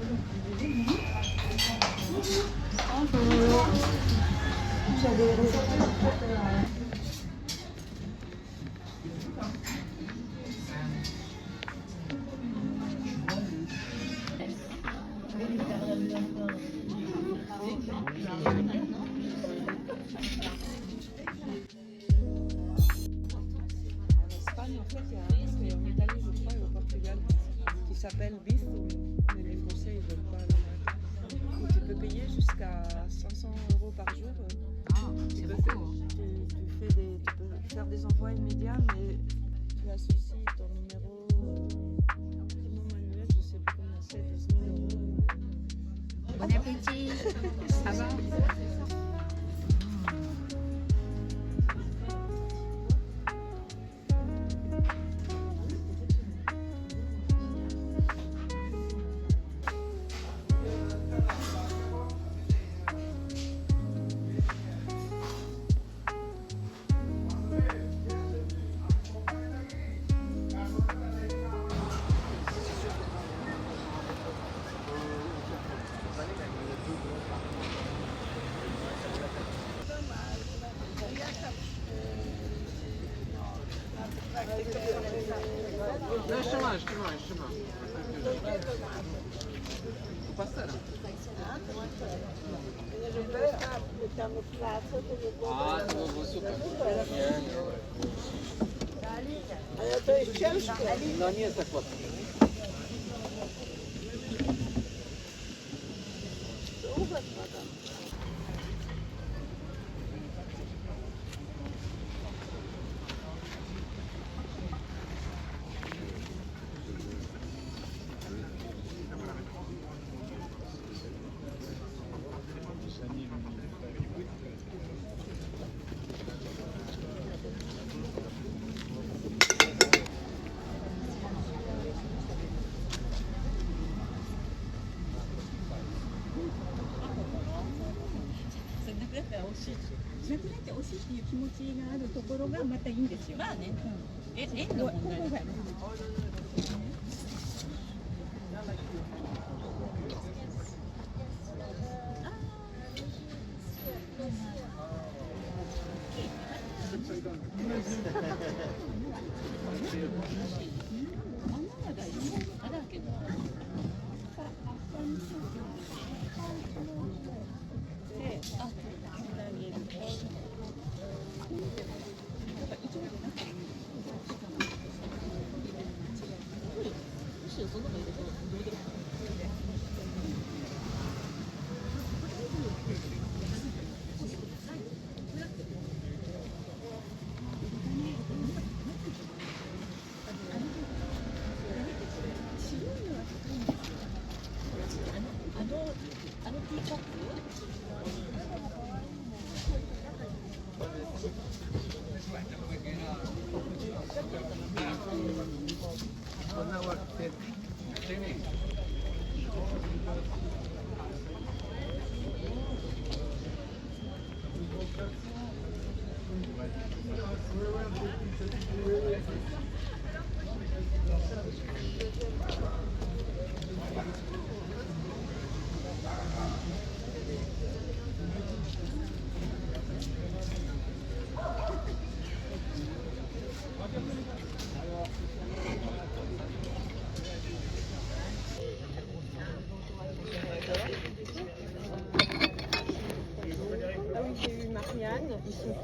En fait, il y a un truc, et en Italie, je crois, et au Portugal, qui s'appelle BIF, mais les Français, ils veulent pas le mettre. Où tu peux payer jusqu'à 500 € par jour. C'est Tu peux, beaucoup. tu peux faire des envois immédiats, mais tu associes ton numéro manuel, je sais plus combien c'est, 12 000 €. Bon appétit. Ça va? No, jeszcze ma. Pastera. A, to było super. Ale to jest ciężko. No nie jest tak łatwo.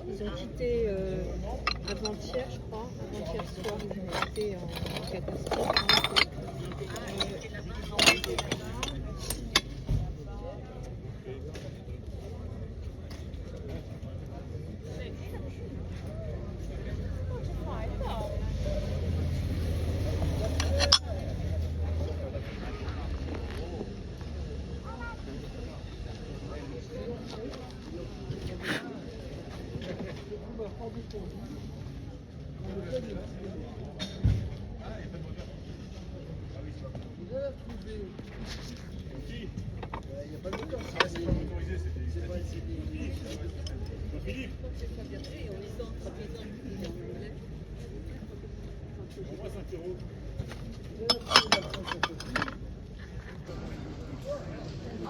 Ils ont quitté avant-hier, je crois. Avant-hier soir, ils ont quitté en catastrophe.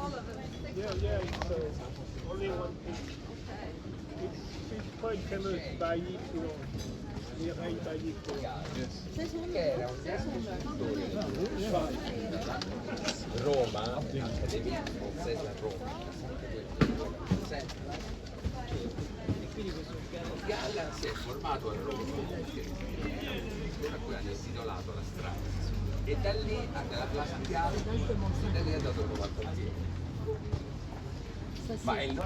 Yeah, it's only one piece. It's quite famous by Mireille Bailly. Roma, Accademia Francese a Roma, e quindi questo Gala si è formato a Roma, da cui ha intitolato la strada, e da lì alla Plaza Piave, e da lì è andato a Roma al quartiere. Ma è il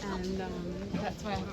And that's why I have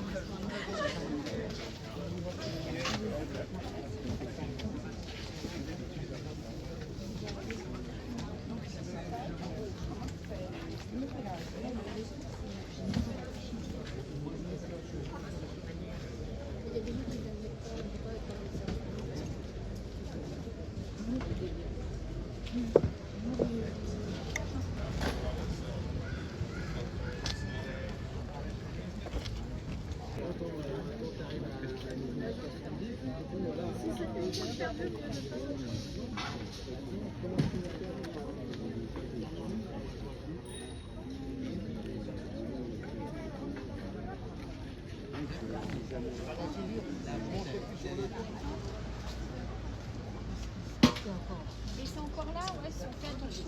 Ils sont encore là, ouais, si on fait attention.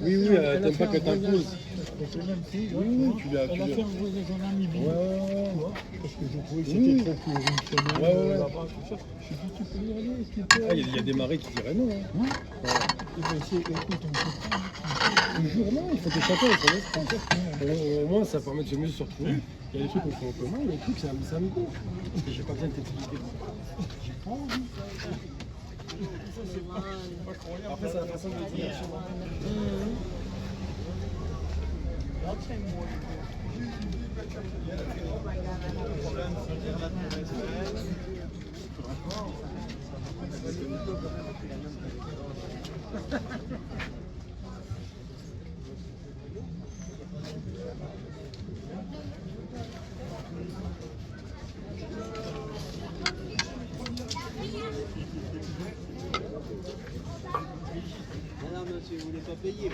Oui, oui, t'aimes pas que t'imposes. Oui, tu l'as. Elle a fait envoyer son ami Bill. Ouais. Parce que je trouvais que c'était trop pour une semaine. Ouais. Là-bas, tout ça. Je dis, tu peux y aller, s'il te plaît. Ah, il y a des marées qui diraient non. Hein. Eh ben, écoute, on peut pas. Toujours non, il faut que chacun ait son esprit. Au moins, ça permet de se mieux se retrouver. Il y a des trucs qu'on fait en commun, il y a des trucs, ça me gonfle. Parce que j'ai pas besoin de t'expliquer. J'ai pas envie. Après, c'est la façon de le dire. Non, monsieur, vous voulez pas payer.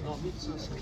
Non, 1500.